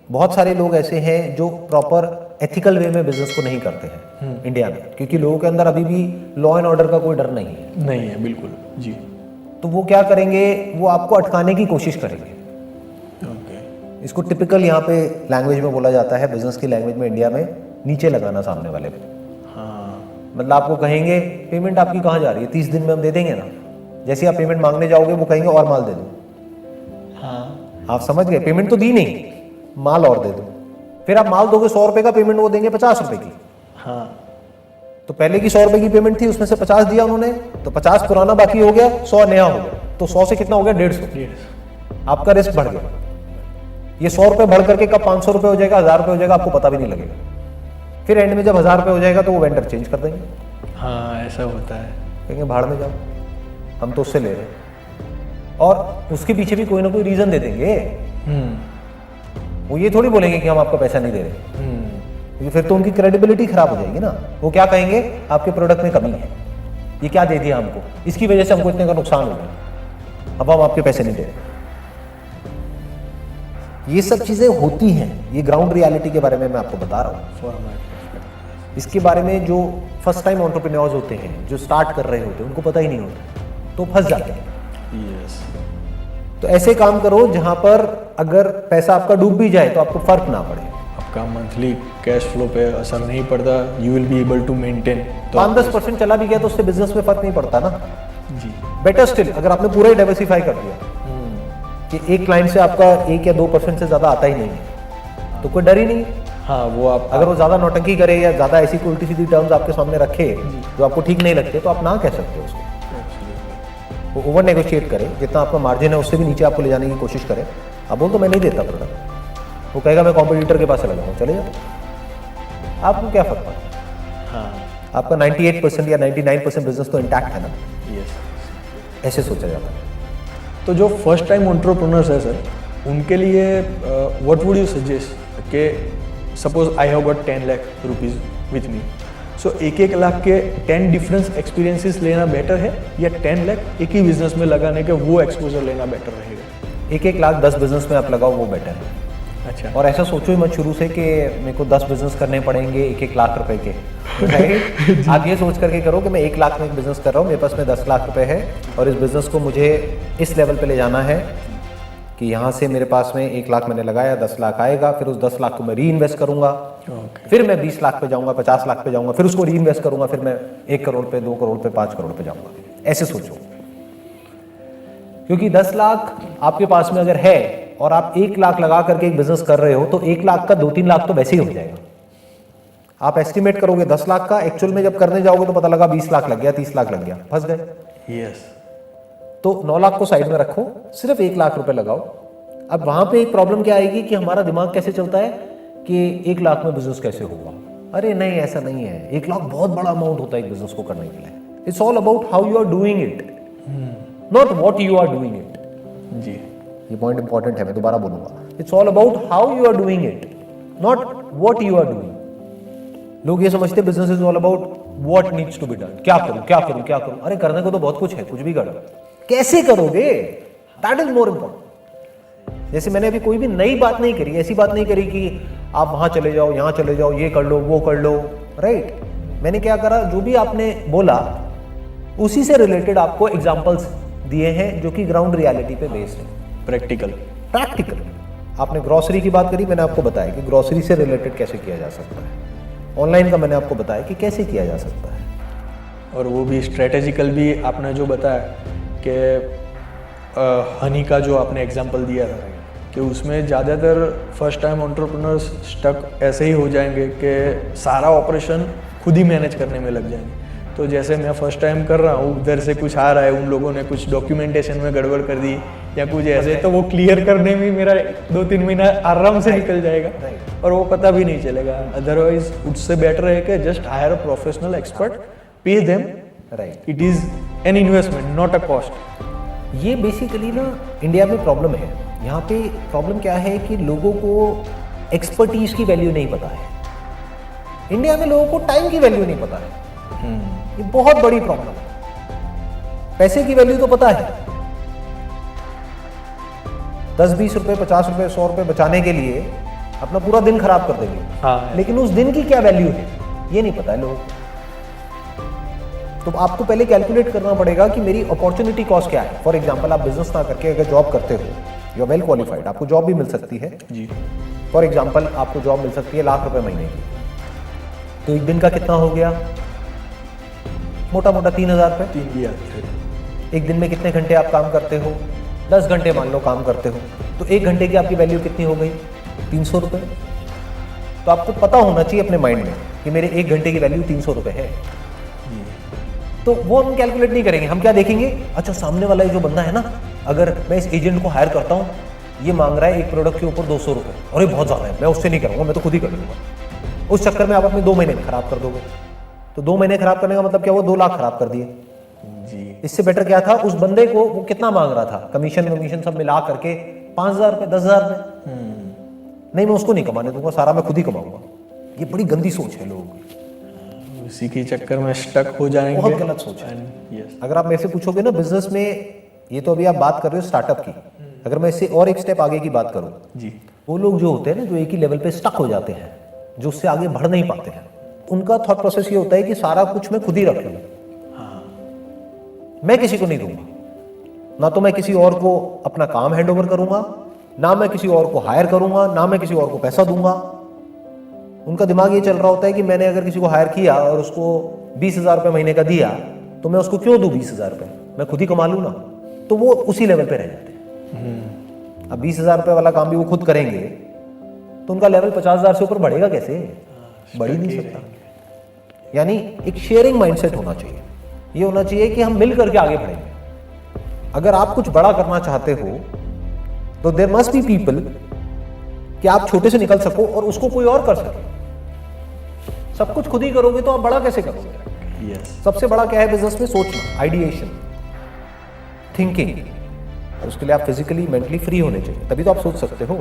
बहुत सारे लोग ऐसे हैं जो प्रॉपर एथिकल वे में बिजनेस को नहीं करते हैं इंडिया में, क्योंकि लोगों के अंदर अभी भी लॉ एंड ऑर्डर का कोई डर नहीं है। नहीं है, बिल्कुल जी। तो वो क्या करेंगे, वो आपको अटकाने की कोशिश करेंगे। ओके। इसको टिपिकल यहाँ पे लैंग्वेज में बोला जाता है, बिजनेस की लैंग्वेज में इंडिया में, नीचे लगाना सामने वाले पे। हाँ, मतलब आपको कहेंगे पेमेंट आपकी कहाँ जा रही है, 30 दिन में हम दे देंगे ना। जैसे आप पेमेंट मांगने जाओगे वो कहेंगे और माल दे दो। हाँ, आप समझ गए, पेमेंट तो दी नहीं, माल और दे दो। फिर आप माल दोगे 100 रुपए का, पेमेंट वो देंगे 50 रुपए की। हाँ, तो पहले की 100 रुपए की पेमेंट थी, उसमें से 50 दिया उन्होंने, तो 50 पुराना बाकी हो गया, 100 नया हो गया। तो 100 से कितना हो गया, 150। आपका रिस्क बढ़ गया। ये 100 रुपए बढ़ करके कब 500 रुपए हो जाएगा, 1000 रुपए हो जाएगा, आपको पता भी नहीं लगेगा। फिर एंड में जब 1000 रुपए हो जाएगा तो वो वेंडर चेंज कर देंगे। हाँ, ऐसा होता है। कहेंगे भाड़ में जाओ, हम तो उससे ले रहे हैं। और उसके पीछे भी कोई ना कोई रीजन दे देंगे। वो ये थोड़ी बोलेंगे कि हम आपका पैसा नहीं दे रहे, क्योंकि फिर तो उनकी क्रेडिबिलिटी खराब हो जाएगी ना। वो क्या कहेंगे, आपके प्रोडक्ट में कमी है, ये क्या दे दिया हमको, इसकी वजह से हमको इतने का नुकसान हो गया, अब हम आपके पैसे नहीं दे रहे। ये सब चीजें होती हैं, ये ग्राउंड रियलिटी के बारे में मैं आपको बता रहा हूँ। इसके बारे में जो फर्स्ट टाइम एंटरप्रेन्योर्स होते हैं, जो स्टार्ट कर रहे होते हैं, उनको पता ही नहीं होता, तो फंस जाते हैं। यस। तो ऐसे काम करो जहां पर अगर पैसा आपका डूब भी जाए तो आपको फर्क ना पड़े। आपका मंथली कैश फ्लो पे असर नहीं पड़ता, you will be able to maintain. 5-10% चला भी गया तो उससे बिजनेस में फर्क नहीं पड़ता ना। जी। बेटर स्टिल, अगर आपने पूरा ही डाइवर्सिफाई कर दिया कि एक क्लाइंट से आपका 1 या 2% से ज्यादा आता ही नहीं है, तो कोई डर ही नहीं। हाँ, वो आप अगर वो ज्यादा नौटंकी करे या ज्यादा ऐसी उल्टी सीधी टर्म्स आपके सामने रखे जो आपको ठीक नहीं लगते, तो आप ना कह सकते हो उसको। वो ओवर नेगोशिएट करे, जितना आपका मार्जिन है उससे भी नीचे आपको ले जाने की कोशिश करे। अब बोल तो मैं नहीं देता प्रोडक्ट, वो कहेगा मैं कॉम्पिटिटर के पास चला जाऊँ, चले जाओ, आपको क्या फर्क पड़ता। हाँ, आपका 98% या 99% बिजनेस तो इंटैक्ट है ना। यस। ऐसे सोचा जाता है। तो जो फर्स्ट टाइम एंटरप्रेन्योर्स है सर, उनके लिए व्हाट वुड यू सजेस्ट कि suppose I have got 10 lakh rupees with me, so 1-1 lakh के 10 डिफरेंस एक्सपीरियंसेस लेना बेटर है या 10 लाख एक ही बिजनेस में लगाने के वो एक्सपोजर लेना बेटर रहेगा? 1-1 लाख 10 बिजनेस में आप लगाओ, वो बेटर है। अच्छा। और ऐसा सोचो ही मत शुरू से कि मेरे को 10 बिजनेस करने पड़ेंगे 1-1 लाख रुपए के, राइट? आप ये सोच करके करो कि मैं 1 लाख में एक बिजनेस कर रहा हूँ, मेरे पास में 10 लाख रुपए है और इस बिजनेस को मुझे इस लेवल पे ले जाना है कि यहाँ से मेरे पास में 1 लाख मैंने लगाया, 10 लाख आएगा, फिर उस 10 लाख को मैं री इन्वेस्ट करूंगा, फिर मैं 20 लाख पे जाऊंगा, 50 लाख पे जाऊंगा, फिर उसको री इन्वेस्ट करूंगा, फिर मैं 1 करोड़ पे, 2 करोड़ पे, 5 करोड़ पे जाऊंगा। ऐसे सोचो, क्योंकि 10 लाख आपके पास में अगर है और आप 1 लाख लगा करके एक बिजनेस कर रहे हो, तो 1 लाख का 2-3 लाख तो वैसे ही हो जाएगा। आप एस्टिमेट करोगे 10 लाख का, एक्चुअल में जब करने जाओगे तो पता लगा 20 लाख लग गया, 30 लाख लग गया, फंस गए। यस। तो 9 लाख को साइड में रखो, सिर्फ 1 लाख रुपए लगाओ। अब वहां पे एक प्रॉब्लम क्या आएगी कि हमारा दिमाग कैसे चलता है कि 1 लाख में बिजनेस कैसे होगा। अरे नहीं, ऐसा नहीं है। 1 लाख बहुत बड़ा अमाउंट होता है एक बिजनेस को करने के लिए। It's all about how you are doing it, not what you are doing it. जी, ये पॉइंट इंपॉर्टेंट है, मैं दोबारा बोलूंगा। It's all about how you are doing it, not what you are doing. लोग ये समझते हैं business is all about what needs to be done, क्या करूं क्या करूं क्या करूं। अरे करने को तो बहुत कुछ है, कुछ भी करो, कैसे करोगे, दैट इज मोर इंपॉर्टेंट। जैसे मैंने अभी कोई भी नई बात नहीं करी, ऐसी बात नहीं करी कि आप वहां चले जाओ, यहां चले जाओ, ये कर लो, वो कर लो, राइट? मैंने क्या करा, जो भी आपने बोला उसी से रिलेटेड आपको एग्जांपल्स दिए हैं जो कि ग्राउंड रियलिटी पे बेस्ड है, प्रैक्टिकल। आपने ग्रोसरी की बात करी, मैंने आपको बताया कि ग्रोसरी से रिलेटेड कैसे किया जा सकता है। ऑनलाइन का मैंने आपको बताया कि कैसे किया जा सकता है, और वो भी स्ट्रेटेजिकल भी आपने जो बताया कि हनी का जो आपने एग्जांपल दिया था कि उसमें ज़्यादातर फर्स्ट टाइम एंटरप्रेन्योर्स स्टक ऐसे ही हो जाएंगे कि सारा ऑपरेशन खुद ही मैनेज करने में लग जाएंगे। तो जैसे मैं फर्स्ट टाइम कर रहा हूँ, उधर से कुछ आ रहा है, उन लोगों ने कुछ डॉक्यूमेंटेशन में गड़बड़ कर दी या कुछ ऐसे, तो वो क्लियर करने में मेरा 2-3 महीना आराम से निकल जाएगा और वो पता भी नहीं चलेगा। अदरवाइज उससे बेटर है कि just higher a professional expert, pay them, right? It is an investment not a cost. ये बेसिकली ना इंडिया में प्रॉब्लम है। यहाँ पे प्रॉब्लम क्या है कि लोगों को एक्सपर्टीज की वैल्यू नहीं पता है। इंडिया में लोगों को टाइम की वैल्यू नहीं पता है। ये बहुत बड़ी प्रॉब्लम है। पैसे की वैल्यू तो पता है, 10-20 रुपए, 50 रुपए, 100 रुपए बचाने के लिए अपना पूरा दिन खराब कर देंगे। हाँ। लेकिन उस दिन की क्या वैल्यू है ये नहीं पता है लोगों को। तो आपको पहले कैलकुलेट करना पड़ेगा कि मेरी अपॉर्चुनिटी कॉस्ट क्या है। फॉर एग्जाम्पल आप बिजनेस ना करके अगर जॉब करते हो, यू आर वेल क्वालिफाइड, आपको जॉब भी मिल सकती है। जी। फॉर एग्जाम्पल आपको जॉब मिल सकती है ₹1,00,000 महीने की, तो एक दिन का कितना हो गया, मोटा मोटा 3,000 रुपये। 3 भी आते हैं। एक दिन में कितने घंटे आप काम करते हो, 10 घंटे मान लो काम करते हो, तो 1 घंटे की आपकी वैल्यू कितनी हो गई, 300 रुपये। तो आपको पता होना चाहिए अपने माइंड में कि मेरे 1 घंटे की वैल्यू 300 रुपये है। तो वो हम कैलकुलेट नहीं करेंगे, हम क्या देखेंगे, अच्छा सामने वाला ये जो बंदा है ना, अगर मैं इस एजेंट को हायर करता हूँ, ये मांग रहा है एक प्रोडक्ट के ऊपर 200 रुपये, अरे बहुत ज़्यादा है, मैं उससे नहीं करूँगा, मैं तो खुद ही कर लूँगा। उस चक्कर में आप अपने 2 महीने खराब कर दोगे। तो 2 महीने खराब करने का मतलब क्या हुआ, 2 लाख खराब कर दिए। जी। इससे बेटर क्या था, उस बंदे को वो कितना मांग रहा था, कमीशन सब मिला करके 5,000 रुपये, 10,000 रुपये। नहीं, मैं उसको नहीं कमाने दूंगा, सारा मैं खुद ही कमाऊंगा। ये बड़ी गंदी सोच है लोगों की, उसी के चक्कर में स्टक हो जाएंगे। बहुत गलत सोच है। अगर आप मेरे से पूछोगे ना बिजनेस में, ये तो अभी आप बात कर रहे हो स्टार्टअप की, अगर मैं इससे और एक स्टेप आगे की बात करूं, जी। वो लोग जो होते हैं ना, जो एक ही लेवल पे स्टक हो जाते हैं, जो उससे आगे बढ़ नहीं पाते हैं, उनका थॉट प्रोसेस ये होता है कि सारा कुछ मैं खुद ही रख लूं, मैं किसी को नहीं दूंगा, ना तो मैं किसी और को अपना काम हैंड ओवर करूंगा, ना मैं किसी और को हायर करूंगा, ना मैं किसी और को पैसा दूंगा। उनका दिमाग ये चल रहा होता है कि मैंने अगर किसी को हायर किया और उसको 20,000 रुपये महीने का दिया, तो मैं उसको क्यों दूं 20,000 रुपये, मैं खुद ही कमा लूँ ना। तो वो उसी लेवल पे रह जाते हैं। अब 20,000 रुपये वाला काम भी वो खुद करेंगे, तो उनका लेवल 50,000 से ऊपर बढ़ेगा कैसे, बढ़ ही नहीं सकता। यानी एक शेयरिंग माइंडसेट होना चाहिए, ये होना चाहिए कि हम मिल करके आगे बढ़ेंगे। अगर आप कुछ बड़ा करना चाहते हो, तो देयर मस्ट बी पीपल कि आप छोटे से निकल सको और उसको कोई और कर सके। सब कुछ खुद ही करोगे तो आप बड़ा कैसे करोगे। सबसे बड़ा क्या है बिजनेस में, सोचना, आइडिएशन, थिंकिंग। उसके लिए आप फिजिकली मेंटली फ्री होने चाहिए, तभी तो आप सोच सकते हो।